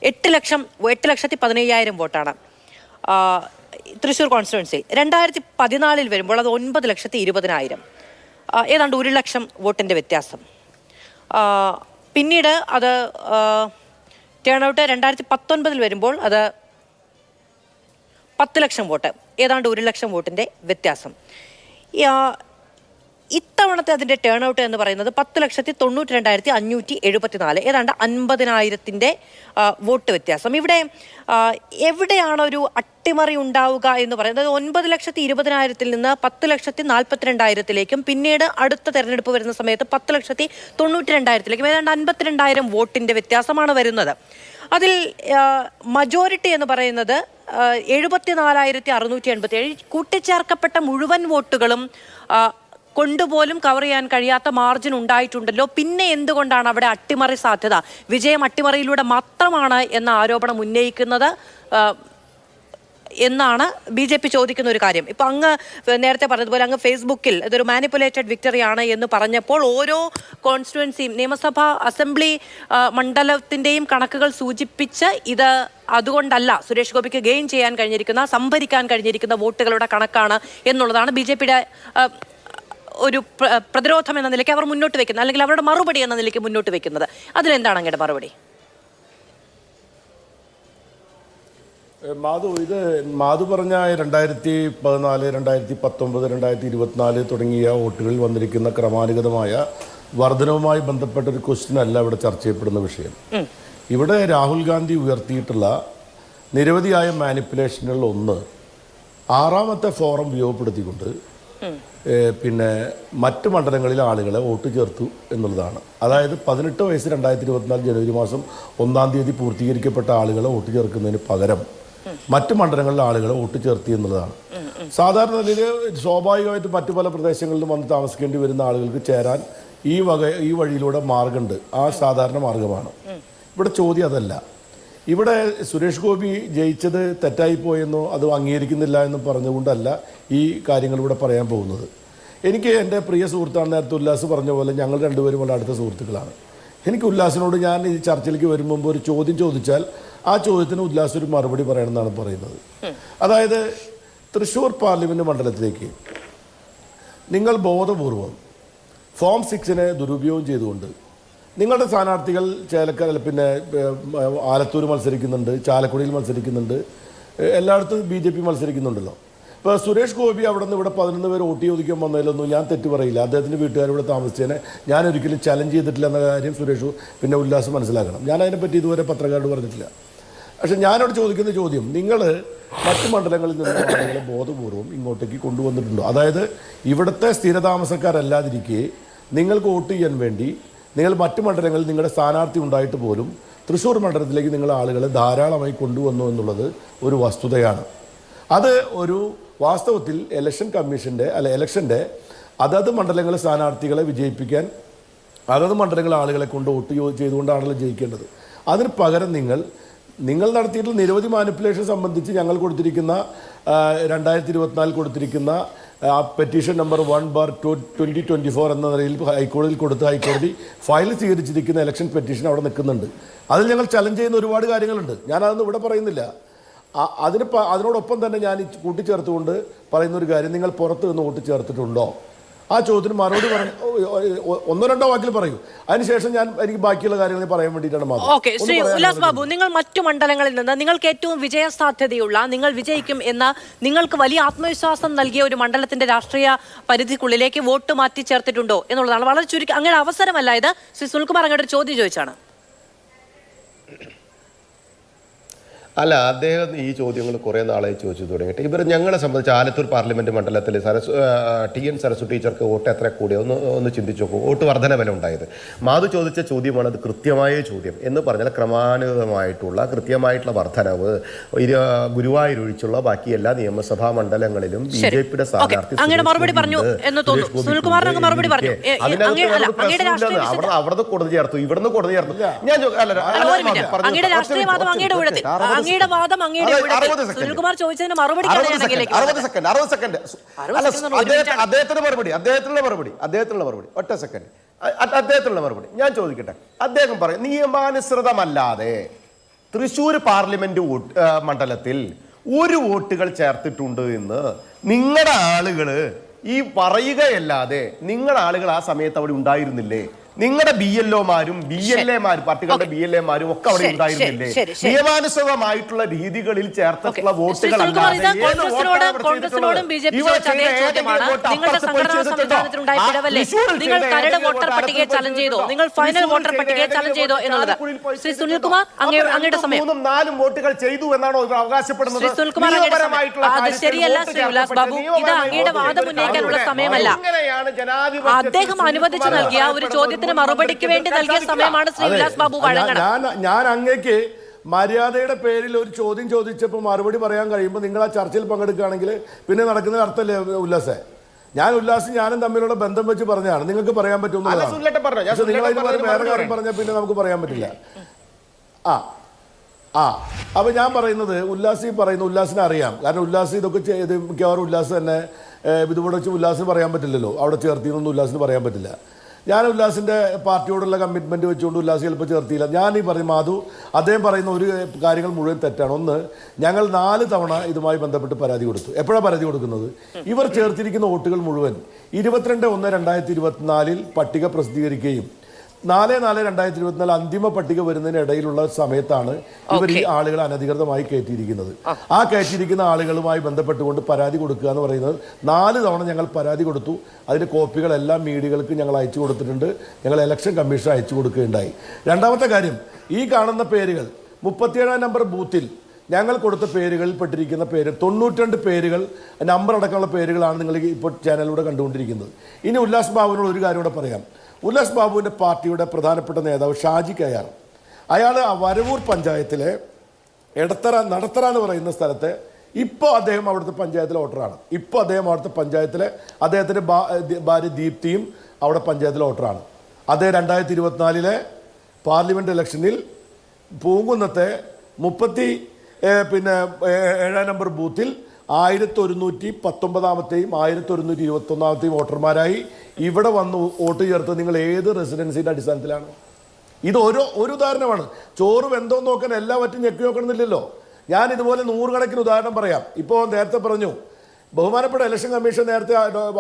8,15,000 വോട്ടാണ് തൃശ്ശൂർ കോൺസ്റ്റിറ്റ്യുവൻസി. 2014 വരുമ്പോൾ അത് 9,20,000, ഏതാണ്ട് 1,00,000 വോട്ടിൻ്റെ വ്യത്യാസം. പിന്നീട് അത് ടേൺ ഔട്ട് 2019 വരുമ്പോൾ അത് 10,00,000 വോട്ട്, ഏതാണ്ട് 1,00,000 വോട്ടിൻ്റെ വ്യത്യാസം. ഇത്തവണത്തെ അതിൻ്റെ ടേൺ ഔട്ട് എന്ന് പറയുന്നത് 10,92,574, ഏതാണ്ട് 50,000 വോട്ട് വ്യത്യാസം. ഇവിടെ എവിടെയാണ് ഒരു അട്ടിമറി ഉണ്ടാവുക എന്ന് പറയുന്നത്? 9,20,000 നിന്ന് 10,42,000 പിന്നീട് അടുത്ത തെരഞ്ഞെടുപ്പ് വരുന്ന സമയത്ത് 10,92,000 ഏതാണ്ട് 52,000 വോട്ടിൻ്റെ വ്യത്യാസമാണ് വരുന്നത്. അതിൽ മജോറിറ്റി എന്ന് പറയുന്നത് 74,687. കൂട്ടിച്ചേർക്കപ്പെട്ട മുഴുവൻ വോട്ടുകളും കൊണ്ടുപോലും കവർ ചെയ്യാൻ കഴിയാത്ത മാർജിൻ ഉണ്ടായിട്ടുണ്ടല്ലോ. പിന്നെ എന്തുകൊണ്ടാണ് അവിടെ അട്ടിമറി സാധ്യത? വിജയം അട്ടിമറിയിലൂടെ മാത്രമാണ് എന്ന ആരോപണം ഉന്നയിക്കുന്നത് എന്നാണ് BJP ചോദിക്കുന്ന ഒരു കാര്യം. ഇപ്പം അങ്ങ് നേരത്തെ പറഞ്ഞതുപോലെ അങ്ങ് ഫേസ്ബുക്കിൽ ഇതൊരു മാനിപ്പുലേറ്റഡ് വിക്ടറി ആണ് എന്ന് പറഞ്ഞപ്പോൾ ഓരോ കോൺസ്റ്റിറ്റ്യുവൻസിയും നിയമസഭാ അസംബ്ലി മണ്ഡലത്തിൻ്റെയും കണക്കുകൾ സൂചിപ്പിച്ച് ഇത് അതുകൊണ്ടല്ല സുരേഷ് ഗോപിക്ക് ഗെയിൻ ചെയ്യാൻ കഴിഞ്ഞിരിക്കുന്ന, സംഭരിക്കാൻ കഴിഞ്ഞിരിക്കുന്ന വോട്ടുകളുടെ കണക്കാണ് എന്നുള്ളതാണ് BJPയുടെ ഒരു പ്രതിരോധം എന്ന നിലയ്ക്ക് അവർ മുന്നോട്ട് വെക്കുന്നത്, അല്ലെങ്കിൽ അവരുടെ മറുപടി എന്ന നിലയ്ക്ക് മുന്നോട്ട് വെക്കുന്നത്. അതിലെന്താണ് അങ്ങയുടെ മറുപടി? മാധു പറഞ്ഞ 2014, 2019, 2024 തുടങ്ങിയ വോട്ടുകളിൽ വന്നിരിക്കുന്ന ക്രമാനുഗതമായ വർധനവുമായി ബന്ധപ്പെട്ട ഒരു ക്വസ്റ്റ്യൻ അല്ല ഇവിടെ ചർച്ച ചെയ്യപ്പെടുന്ന വിഷയം. ഇവിടെ രാഹുൽ ഗാന്ധി ഉയർത്തിയിട്ടുള്ള നിരവധിയായ മാനിപ്പുലേഷനുകളിൽ ഒന്ന്, 6ാമത്തെ ഫോറം ഉപയോഗപ്പെടുത്തിക്കൊണ്ട് പിന്നെ മറ്റ് മണ്ഡലങ്ങളിലെ ആളുകളെ വോട്ട് ചേർത്തു എന്നുള്ളതാണ്. അതായത് 18 വയസ്സ് 2024 ജനുവരി മാസം 1-ാം തീയതി പൂർത്തീകരിക്കപ്പെട്ട ആളുകളെ വോട്ട് ചേർക്കുന്നതിന് പകരം മറ്റ് മണ്ഡലങ്ങളിലെ ആളുകളെ വോട്ട് ചേർത്തി എന്നുള്ളതാണ്. സാധാരണ നിലയിൽ സ്വാഭാവികമായിട്ട് മറ്റു പല പ്രദേശങ്ങളിലും വന്ന് താമസിക്കേണ്ടി വരുന്ന ആളുകൾക്ക് ചേരാൻ ഈ വഴിയിലൂടെ മാർഗമുണ്ട്. ആ സാധാരണ മാർഗമാണ്. ഇവിടെ ചോദ്യം അതല്ല. ഇവിടെ സുരേഷ് ഗോപി ജയിച്ചത് തെറ്റായിപ്പോയെന്നോ അത് അംഗീകരിക്കുന്നില്ല എന്നും പറഞ്ഞുകൊണ്ടല്ല ഈ കാര്യങ്ങൾ ഇവിടെ പറയാൻ പോകുന്നത്. എനിക്ക് എൻ്റെ പ്രിയ സുഹൃത്താണ് നേരത്തെ ഉല്ലാസ് പറഞ്ഞ പോലെ ഞങ്ങൾ രണ്ടുപേരും വളരെ അടുത്ത സുഹൃത്തുക്കളാണ്. എനിക്ക് ഉല്ലാസിനോട് ഞാൻ ഈ ചർച്ചയിലേക്ക് വരും മുമ്പ് ഒരു ചോദ്യം ചോദിച്ചാൽ ആ ചോദ്യത്തിന് ഉല്ലാസ് ഒരു മറുപടി പറയണമെന്നാണ് പറയുന്നത്. അതായത് തൃശ്ശൂർ പാർലമെൻറ്റ് മണ്ഡലത്തിലേക്ക് നിങ്ങൾ ബോധപൂർവം ഫോം 6 ദുരുപയോഗം ചെയ്തുകൊണ്ട് നിങ്ങളുടെ സ്ഥാനാർത്ഥികൾ ആലത്തൂർ മത്സരിക്കുന്നുണ്ട്, ചാലക്കുടിയിൽ മത്സരിക്കുന്നുണ്ട്, എല്ലായിടത്തും BJP മത്സരിക്കുന്നുണ്ടല്ലോ. ഇപ്പോൾ സുരേഷ് ഗോപി അവിടെ നിന്ന് ഇവിടെ 11 പേര് വോട്ട് ചോദിക്കാൻ വന്നതിലൊന്നും ഞാൻ തെറ്റ് പറയില്ല. അദ്ദേഹത്തിൻ്റെ വീട്ടുകാരിവിടെ താമസിച്ചതിനെ ഞാൻ ഒരിക്കലും ചലഞ്ച് ചെയ്തിട്ടില്ല എന്ന കാര്യം സുരേഷ് ഉല്ലാസ് മനസ്സിലാക്കണം. ഞാൻ അതിനെപ്പറ്റി ഇതുവരെ പത്രക്കാരോട് പറഞ്ഞിട്ടില്ല. പക്ഷെ ഞാനോട് ചോദിക്കുന്ന ചോദ്യം, നിങ്ങൾ മറ്റു മണ്ഡലങ്ങളിൽ നിന്ന് ആളുകളെ ബോധപൂർവം ഇങ്ങോട്ടേക്ക് കൊണ്ടുവന്നിട്ടുണ്ടോ? അതായത് ഇവിടുത്തെ സ്ഥിരതാമസക്കാരല്ലാതിരിക്കെ നിങ്ങൾക്ക് വോട്ട് ചെയ്യാൻ വേണ്ടി നിങ്ങൾ മറ്റു മണ്ഡലങ്ങളിൽ നിങ്ങളുടെ സ്ഥാനാർത്ഥി ഉണ്ടായിട്ട് പോലും തൃശ്ശൂർ മണ്ഡലത്തിലേക്ക് നിങ്ങൾ ആളുകളെ ധാരാളമായി കൊണ്ടുവന്നു എന്നുള്ളത് ഒരു വസ്തുതയാണ്. അത് ഒരു വാസ്തവത്തിൽ ഇലക്ഷൻ കമ്മീഷൻ്റെ ഇലക്ഷൻ്റെ അതത് മണ്ഡലങ്ങളിലെ സ്ഥാനാർത്ഥികളെ വിജയിപ്പിക്കാൻ അതത് മണ്ഡലങ്ങളിലെ ആളുകളെ കൊണ്ട് വോട്ട് ചെയ്തുകൊണ്ടാണല്ലോ ജയിക്കേണ്ടത്. അതിന് പകരം നിങ്ങൾ നടത്തിയിട്ടുള്ള നിരവധി മാനിപ്പുലേഷൻ സംബന്ധിച്ച് ഞങ്ങൾ കൊടുത്തിരിക്കുന്ന 2024 കൊടുത്തിരിക്കുന്ന പെറ്റീഷൻ നമ്പർ 1/2024 എന്ന നിലയിൽ ഹൈക്കോടതിയിൽ കൊടുത്ത് ഹൈക്കോടതി ഫയൽ സ്വീകരിച്ചിരിക്കുന്ന ഇലക്ഷൻ പെറ്റീഷൻ അവിടെ നിൽക്കുന്നുണ്ട്. അതിൽ ഞങ്ങൾ ചലഞ്ച് ചെയ്യുന്ന ഒരുപാട് കാര്യങ്ങളുണ്ട്. ഞാനതൊന്നും ഇവിടെ പറയുന്നില്ല. അതിനോടൊപ്പം തന്നെ ഞാൻ കൂട്ടിച്ചേർത്തുകൊണ്ട് പറയുന്ന ഒരു കാര്യം, നിങ്ങൾ പുറത്ത് നിന്ന് വോട്ട് ചേർത്തിട്ടുണ്ടോ? ആ ചോദ്യത്തിന് മറുപടി ഒന്നോ രണ്ടോ വാക്കിൽ പറയൂ. അതിനുശേഷം എനിക്ക് ബാക്കിയുള്ള കാര്യങ്ങൾ പറയാൻ വേണ്ടിയിട്ടാണ് മാത്രം. ഓക്കെ, ശ്രീ ഉല്ലാസ് ബാബു, നിങ്ങൾ മറ്റു മണ്ഡലങ്ങളിൽ നിന്ന് നിങ്ങൾക്ക് ഏറ്റവും വിജയ സാധ്യതയുള്ള, നിങ്ങൾ വിജയിക്കും എന്ന നിങ്ങൾക്ക് വലിയ ആത്മവിശ്വാസം നൽകിയ ഒരു മണ്ഡലത്തിന്റെ രാഷ്ട്രീയ പരിധിക്കുള്ളിലേക്ക് വോട്ട് മാറ്റി ചേർത്തിട്ടുണ്ടോ എന്നുള്ളതാണ്. വളരെ ചുരുക്കി അങ്ങനെ അവസരമല്ല ഇത്. ശ്രീ സുനിൽകുമാർ അങ്ങോട്ട് ഒരു ചോദ്യം ചോദിച്ചാണ്. അല്ല, അദ്ദേഹം ഈ ചോദ്യങ്ങൾ കുറേ നാളായി ചോദിച്ചു തുടങ്ങിയിട്ട്. ഇവർ ഞങ്ങളെ സംബന്ധിച്ച് ആലത്തൂർ പാർലമെൻറ്റ് മണ്ഡലത്തിൽ TN സരസു ടീച്ചർക്ക് വോട്ട് എത്ര കൂടിയോ ഒന്ന് ചിന്തിച്ചു നോക്കൂ. വോട്ട് വർധന വില ഉണ്ടായത്. മാധു ചോദിച്ച ചോദ്യമാണ് അത് കൃത്യമായ ചോദ്യം. എന്ന് പറഞ്ഞാൽ ക്രമാനുഗതമായിട്ടുള്ള കൃത്യമായിട്ടുള്ള വർധനവ് ഗുരുവായൂർ ഒഴിച്ചുള്ള ബാക്കി എല്ലാ നിയമസഭാ മണ്ഡലങ്ങളിലും BJPയുടെ സ്ഥാനാർത്ഥി അവിടെ കൊടുത്തു ചേർത്തു, ഇവിടുന്ന് കൊടുത്തു ചേർത്തു. ഞാൻ അങ്ങയുടെ വാദം സുനിൽകുമാർ ചോദിച്ചതിന് മറുപടി അദ്ദേഹത്തിനുള്ള മറുപടി ഒറ്റ സെക്കൻഡ്. അദ്ദേഹത്തിനുള്ള മറുപടി ഞാൻ ചോദിക്കട്ടെ. അദ്ദേഹം പറയും നിയമാനുസൃതമല്ലാതെ തൃശ്ശൂർ പാർലമെന്റ് മണ്ഡലത്തിൽ ഒരു വോട്ടുകൾ ചേർത്തിട്ടുണ്ട് എന്ന് നിങ്ങളുടെ ആളുകള് ഈ പറയുകയല്ലാതെ നിങ്ങളുടെ ആളുകൾ ആ സമയത്ത് അവിടെ ഉണ്ടായിരുന്നില്ലേ? നിങ്ങളുടെ BLOമാരും BLAമാരും പാർട്ടികളുടെ BLAമാരും ഒക്കെ അവിടെ ഉണ്ടായിരുന്നില്ലേ? നിയമാനുസൃതമായിട്ടുള്ള രീതികളിൽ ചേർത്തിട്ടുള്ള വോട്ടുകൾ കോൺഗ്രസിനോടും BJPയോടും അതേ ചോദ്യമാണ്. നിങ്ങളുടെ സംഘടനാ സംവിധാനത്തിലുണ്ടായ പിഴവല്ലേ? നിങ്ങൾ കരട് വോട്ടർ പട്ടികയെ ചലഞ്ച് ചെയ്തോ? നിങ്ങൾ ഫൈനൽ വോട്ടർ പട്ടികയെ ചലഞ്ച് ചെയ്തോ എന്നുള്ളത്? ശ്രീ സുനിൽകുമാർ, അങ്ങയുടെ സമയം. 3-4 വോട്ടുകൾ ചെയ്തു എന്നാണോ ഇവർ അവകാശപ്പെടുന്നത്? ശ്രീ സുനിൽകുമാർ, അത് ശരിയല്ല ശ്രീ ഉല്ലാസ് ബാബു. ഇത് അങ്ങയുടെ വാദം ഉന്നയിക്കാനുള്ള സമയമല്ല. അദ്ദേഹം അനുവദിച്ചു നൽകിയ ഒരു ചോദ്യത്തിന് മറുപടിക്ക് വേണ്ടി നൽകിയ സമയമാണ് ശ്രീ ഉല്ലാസ് ബാബു വഴങ്ങണം. ഞാൻ അങ്ങേക്ക് മര്യാദയുടെ പേരിൽ ഒരു ചോദ്യം ചോദിച്ചപ്പോൾ മറുപടി പറയാൻ കഴിയുമ്പോൾ നിങ്ങൾ ആ ചർച്ചയിൽ പങ്കെടുക്കുകയാണെങ്കിൽ പിന്നെ നടക്കുന്ന അർത്ഥമല്ലേ ഉല്ലാസേ? ഞാനും തമ്മിലുള്ള ബന്ധം വെച്ച് പറഞ്ഞതാണ്. നിങ്ങൾക്ക് പറയാൻ പറ്റുമെന്ന് നിങ്ങൾ വേറെ കാര്യം പറഞ്ഞാൽ പിന്നെ നമുക്ക് പറയാൻ പറ്റില്ല. അപ്പൊ ഞാൻ പറയുന്നത് ഉല്ലാസിനെ അറിയാം. കാരണം ഉല്ലാസ് ഇതൊക്കെ മിക്കവാറും ഉല്ലാസ് തന്നെ ഇതുകൂടെ വെച്ച് ഉല്ലാസിന് പറയാൻ പറ്റില്ലല്ലോ. അവിടെ ചേർത്തിന്നൊന്നും ഉല്ലാസിന് പറയാൻ പറ്റില്ല. ഞാൻ ഉല്ലാസിൻ്റെ പാർട്ടിയോടുള്ള കമ്മിറ്റ്മെൻറ്റ് വെച്ചുകൊണ്ട് ഉല്ലാസ് ചിലപ്പോൾ ചേർത്തിയില്ല. ഞാൻ ഈ പറയും മാധു, അദ്ദേഹം പറയുന്ന ഒരു കാര്യങ്ങൾ മുഴുവൻ തെറ്റാണ്. ഒന്ന്, ഞങ്ങൾ 4 തവണ ഇതുമായി ബന്ധപ്പെട്ട് പരാതി കൊടുത്തു. എപ്പോഴാണ് പരാതി കൊടുക്കുന്നത്? ഇവർ ചേർത്തിരിക്കുന്ന വോട്ടുകൾ മുഴുവൻ 22/1/2024 പട്ടിക പ്രസിദ്ധീകരിക്കുകയും 4/4/2024 അന്തിമ പട്ടിക വരുന്നതിനിടയിലുള്ള സമയത്താണ് ഇവർ ഈ ആളുകൾ അനധികൃതമായി കയറ്റിയിരിക്കുന്നത്. ആ കയറ്റിയിരിക്കുന്ന ആളുകളുമായി ബന്ധപ്പെട്ടുകൊണ്ട് പരാതി കൊടുക്കുക എന്ന് പറയുന്നത് 4 തവണ ഞങ്ങൾ പരാതി കൊടുത്തു. അതിൻ്റെ കോപ്പികളെല്ലാം മീഡിയകൾക്ക് ഞങ്ങൾ അയച്ചു കൊടുത്തിട്ടുണ്ട്. ഞങ്ങൾ ഇലക്ഷൻ കമ്മീഷൻ അയച്ചു കൊടുക്കുകയുണ്ടായി. രണ്ടാമത്തെ കാര്യം, ഈ കാണുന്ന പേരുകൾ 37-ാം നമ്പർ ബൂത്തിൽ ഞങ്ങൾ കൊടുത്ത പേരുകളിൽ പെട്ടിരിക്കുന്ന പേര് 92 പേരുകൾ, നമ്പർ അടക്കമുള്ള പേരുകളാണ് നിങ്ങൾ ഇപ്പോൾ ചാനലിലൂടെ കണ്ടുകൊണ്ടിരിക്കുന്നത്. ഇനി ഉല്ലാസ് ബാബുവിനോട് ഒരു കാര്യം കൂടെ പറയാം. ഉല്ലാസ് ബാബുവിൻ്റെ പാർട്ടിയുടെ പ്രധാനപ്പെട്ട നേതാവ് ഷാജി കയാർ, അയാൾ വരവൂർ പഞ്ചായത്തിലെ നടത്തറ എന്ന് പറയുന്ന സ്ഥലത്തെ ഇപ്പോൾ അദ്ദേഹം അവിടുത്തെ പഞ്ചായത്തിലെ വോട്ടറാണ്. ഇപ്പോൾ അദ്ദേഹം അവിടുത്തെ പഞ്ചായത്തിലെ അദ്ദേഹത്തിൻ്റെ ഭാര്യ ദീപ്തിയും അവിടെ പഞ്ചായത്തിലെ വോട്ടറാണ്. അദ്ദേഹം 2024 പാർലമെൻറ്റ് ഇലക്ഷനിൽ പൂങ്കുന്നത്തെ 37-ാം നമ്പർ ബൂത്തിൽ 1119-ാമത്തെയും 1121-ാമത്തെയും വോട്ടർമാരായി ഇവിടെ വന്ന് വോട്ട് ചേർത്ത് നിങ്ങൾ ഏത് റെസിഡൻസിൻ്റെ അടിസ്ഥാനത്തിലാണ്? ഇത് ഒരു ഉദാഹരണമാണ്. ചോറ് വെന്തോന്ന് നോക്കാൻ എല്ലാവറ്റും ഞെക്കി നോക്കണമെന്നില്ലല്ലോ. ഞാൻ ഇതുപോലെ 100 കണക്കിന് ഉദാഹരണം പറയാം. ഇപ്പോൾ നേരത്തെ പറഞ്ഞു, ബഹുമാനപ്പെട്ട ഇലക്ഷൻ കമ്മീഷൻ നേരത്തെ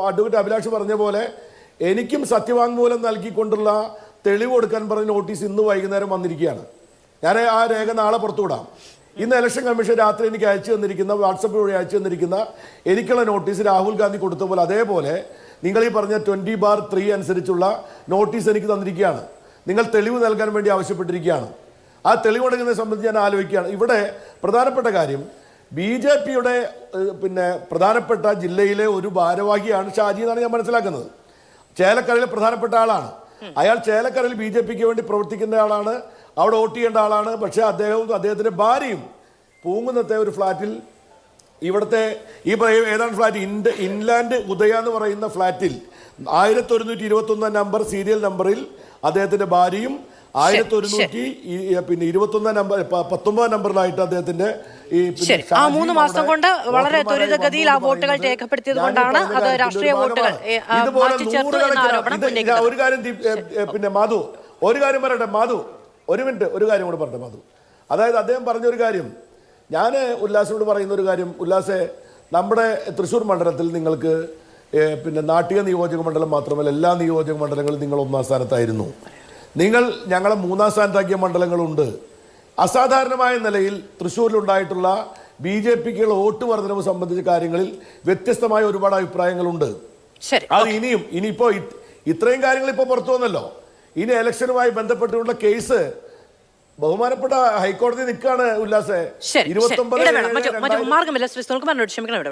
അഡ്വക്കേറ്റ് അഭിലാഷ് പറഞ്ഞ പോലെ എനിക്കും സത്യവാങ്മൂലം നൽകിക്കൊണ്ടുള്ള തെളിവ് കൊടുക്കാൻ പറഞ്ഞ നോട്ടീസ് ഇന്ന് വൈകുന്നേരം വന്നിരിക്കുകയാണ്. ഞാൻ ആ രേഖ നാളെ പുറത്തുവിടാം. ഇന്ന് ഇലക്ഷൻ കമ്മീഷൻ രാത്രി എനിക്ക് അയച്ചു തന്നിരിക്കുന്ന, വാട്സപ്പ് വഴി അയച്ചു തന്നിരിക്കുന്ന എനിക്കുള്ള നോട്ടീസ് രാഹുൽ ഗാന്ധി കൊടുത്ത പോലെ അതേപോലെ നിങ്ങൾ ഈ പറഞ്ഞ 20/3 അനുസരിച്ചുള്ള നോട്ടീസ് എനിക്ക് തന്നിരിക്കുകയാണ്. നിങ്ങൾ തെളിവ് നൽകാൻ വേണ്ടി ആവശ്യപ്പെട്ടിരിക്കുകയാണ്. ആ തെളിവ് കൊടുക്കുന്നതിനെ സംബന്ധിച്ച് ഞാൻ ആലോചിക്കുകയാണ്. ഇവിടെ പ്രധാനപ്പെട്ട കാര്യം, BJPയുടെ പ്രധാനപ്പെട്ട ജില്ലയിലെ ഒരു ഭാരവാഹിയാണ് ഷാജി എന്നാണ് ഞാൻ മനസ്സിലാക്കുന്നത്. ചേലക്കരയിലെ പ്രധാനപ്പെട്ട ആളാണ് അയാൾ. ചേലക്കരയിൽ BJPക്ക് വേണ്ടി പ്രവർത്തിക്കുന്ന ആളാണ്, അവിടെ വോട്ട് ചെയ്യേണ്ട ആളാണ്. പക്ഷേ അദ്ദേഹവും അദ്ദേഹത്തിൻ്റെ ഭാര്യയും പൂങ്കുന്നത്തെ ഒരു ഫ്ലാറ്റിൽ, ഇവിടുത്തെ ഈ ഏതാണ് ഫ്ലാറ്റ്, ഇൻലാൻഡ് ഉദയ എന്ന് പറയുന്ന ഫ്ലാറ്റിൽ 1121 നമ്പർ സീരിയൽ നമ്പറിൽ അദ്ദേഹത്തിൻ്റെ ഭാര്യയും 1121 നമ്പർ 19 നമ്പറിലായിട്ട് അദ്ദേഹത്തിന്റെ ഈ 3 മാസം കൊണ്ട് വളരെ ത്വരിതഗതിയിൽ ആ വോട്ടുകൾ രേഖപ്പെടുത്തിയത് കൊണ്ടാണ് അത് രാഷ്ട്രീയ വോട്ടുകൾ ഒരു കാര്യം മാധു ഒരു കാര്യം പറയട്ടെ. മാധു ഒരു മിനിറ്റ്, ഒരു കാര്യം കൂടെ പറയട്ടെ മാധു. അതായത് അദ്ദേഹം പറഞ്ഞൊരു കാര്യം, ഞാൻ ഉല്ലാസിനോട് പറയുന്ന ഒരു കാര്യം, ഉല്ലാസെ, നമ്മുടെ തൃശ്ശൂർ മണ്ഡലത്തിൽ നിങ്ങൾക്ക് നാട്ടിക നിയോജക മണ്ഡലം മാത്രമല്ല എല്ലാ നിയോജക മണ്ഡലങ്ങളും നിങ്ങൾ 1-ാം സ്ഥാനത്തായിരുന്നു. നിങ്ങൾ ഞങ്ങളെ 3-ാം സ്ഥാനത്താക്കിയ മണ്ഡലങ്ങളുണ്ട്. അസാധാരണമായ നിലയിൽ തൃശ്ശൂരിലുണ്ടായിട്ടുള്ള BJPക്കുള്ള വോട്ട് വർധനവ് സംബന്ധിച്ച കാര്യങ്ങളിൽ വ്യത്യസ്തമായ ഒരുപാട് അഭിപ്രായങ്ങളുണ്ട്. അത് ഇനിയിപ്പോൾ ഇത്രയും കാര്യങ്ങൾ ഇപ്പോൾ പുറത്തു വന്നല്ലോ. ഇനി ഇലക്ഷനുമായി ബന്ധപ്പെട്ടുള്ള കേസ് ബഹുമാനപ്പെട്ട ഹൈക്കോടതി നിൽക്കുകയാണ് ഉല്ലാസെ. 29